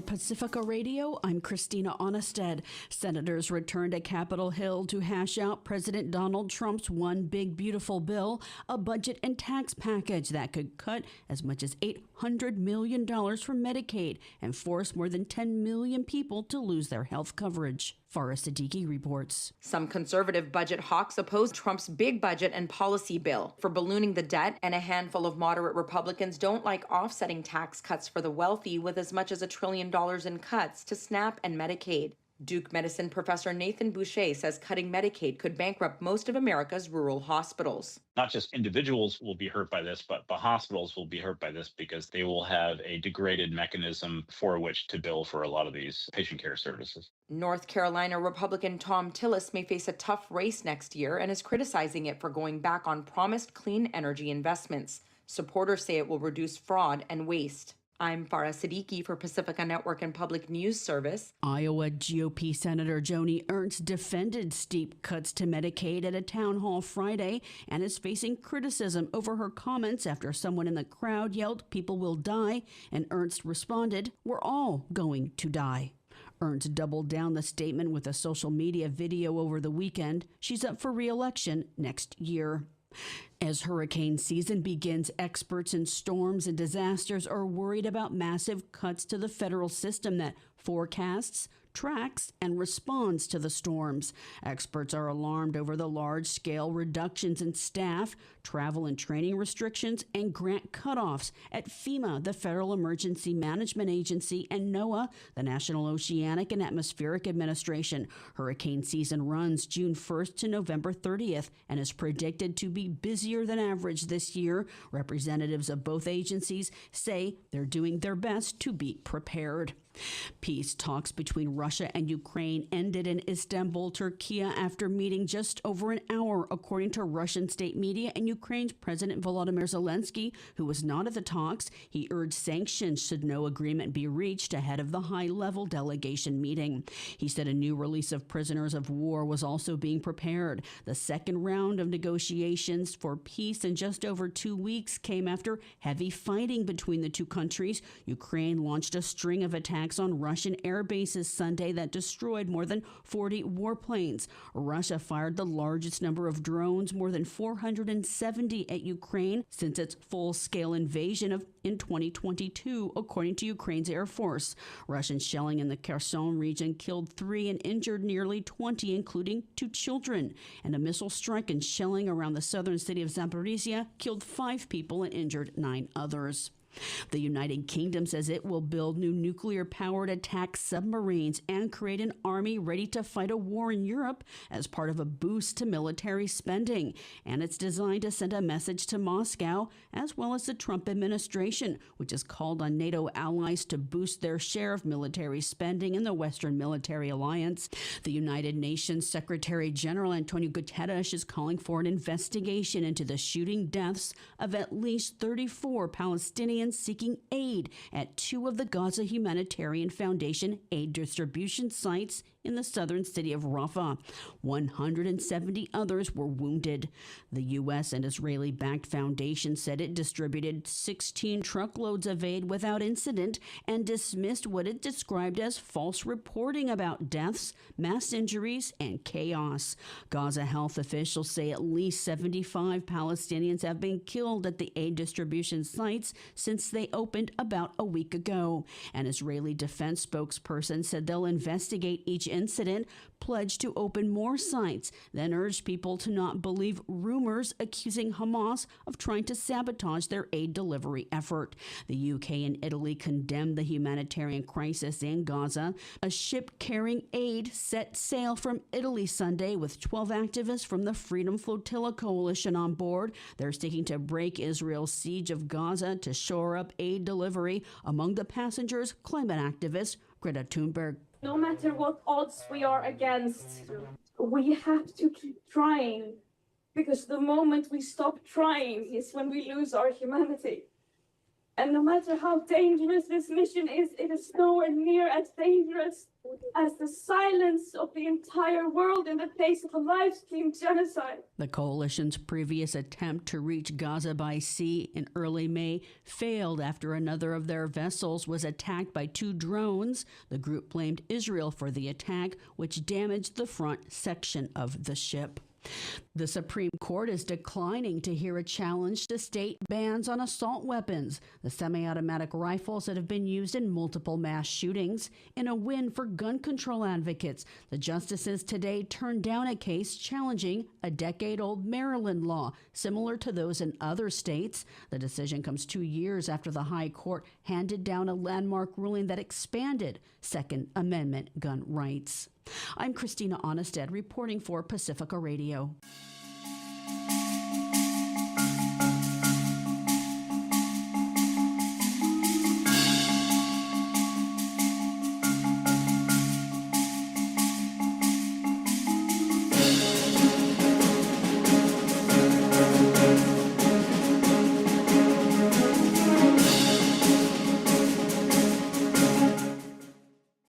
Pacifica Radio, I'm Christina Onnested. Senators returned to Capitol Hill to hash out President Donald Trump's one big beautiful bill, a budget and tax package that could cut as much as $800 million from Medicaid and force more than 10 million people to lose their health coverage. Farah Siddiqui reports. Some conservative budget hawks oppose Trump's big budget and policy bill for ballooning the debt, and a handful of moderate Republicans don't like offsetting tax cuts for the wealthy with as much as $1 trillion in cuts to SNAP and Medicaid. Duke medicine professor Nathan Boucher says cutting Medicaid could bankrupt most of America's rural hospitals. Not just individuals will be hurt by this, but the hospitals will be hurt by this because they will have a degraded mechanism for which to bill for a lot of these patient care services. North Carolina Republican Tom Tillis may face a tough race next year and is criticizing it for going back on promised clean energy investments. Supporters say it will reduce fraud and waste. I'm Farah Siddiqui for Pacifica Network and Public News Service. Iowa GOP Senator Joni Ernst defended steep cuts to Medicaid at a town hall Friday and is facing criticism over her comments after someone in the crowd yelled, "People will die," and Ernst responded, "We're all going to die." Ernst doubled down the statement with a social media video over the weekend. She's up for re-election next year. As hurricane season begins, experts in storms and disasters are worried about massive cuts to the federal system that forecasts, tracks, and responds to the storms. Experts are alarmed over the large-scale reductions in staff, travel and training restrictions, and grant cutoffs at FEMA, the Federal Emergency Management Agency, and NOAA, the National Oceanic and Atmospheric Administration. Hurricane season runs June 1st to November 30th and is predicted to be busier than average this year. Representatives of both agencies say they're doing their best to be prepared. Peace talks between Russia and Ukraine ended in Istanbul, Turkey, after meeting just over an hour, according to Russian state media and Ukraine's President Volodymyr Zelensky, who was not at the talks. He urged sanctions should no agreement be reached ahead of the high-level delegation meeting. He said a new release of prisoners of war was also being prepared. The second round of negotiations for peace in just over 2 weeks came after heavy fighting between the two countries. Ukraine launched a string of attacks on Russian air bases Sunday that destroyed more than 40 warplanes. Russia fired the largest number of drones, more than 470 at Ukraine, since its full-scale invasion in 2022, according to Ukraine's Air Force. Russian shelling in the Kherson region killed 3 and injured nearly 20, including 2 children. And a missile strike and shelling around the southern city of Zaporizhia killed 5 people and injured 9 others. The United Kingdom says it will build new nuclear-powered attack submarines and create an army ready to fight a war in Europe as part of a boost to military spending. And it's designed to send a message to Moscow, as well as the Trump administration, which has called on NATO allies to boost their share of military spending in the Western Military Alliance. The United Nations Secretary General Antonio Guterres is calling for an investigation into the shooting deaths of at least 34 Palestinians seeking aid at 2 of the Gaza Humanitarian Foundation aid distribution sites in the southern city of Rafah. 170 others were wounded. The U.S. and Israeli-backed foundation said it distributed 16 truckloads of aid without incident and dismissed what it described as false reporting about deaths, mass injuries, and chaos. Gaza health officials say at least 75 Palestinians have been killed at the aid distribution sites since they opened about a week ago. An Israeli defense spokesperson said they'll investigate each incident, pledged to open more sites, then urged people to not believe rumors accusing Hamas of trying to sabotage their aid delivery effort. The UK and Italy condemned the humanitarian crisis in Gaza. A ship carrying aid set sail from Italy Sunday with 12 activists from the Freedom Flotilla Coalition on board. They're seeking to break Israel's siege of Gaza to shore up aid delivery. Among the passengers, climate activist Greta Thunberg. No matter what odds we are against, we have to keep trying, because the moment we stop trying is when we lose our humanity. And no matter how dangerous this mission is, it is nowhere near as dangerous as the silence of the entire world in the face of a live-streamed genocide. The coalition's previous attempt to reach Gaza by sea in early May failed after another of their vessels was attacked by 2 drones. The group blamed Israel for the attack, which damaged the front section of the ship. The Supreme Court is declining to hear a challenge to state bans on assault weapons, the semi-automatic rifles that have been used in multiple mass shootings. In a win for gun control advocates, the justices today turned down a case challenging a decade-old Maryland law, similar to those in other states. The decision comes 2 years after the High Court handed down a landmark ruling that expanded Second Amendment gun rights. I'm Christina Onnested reporting for Pacifica Radio.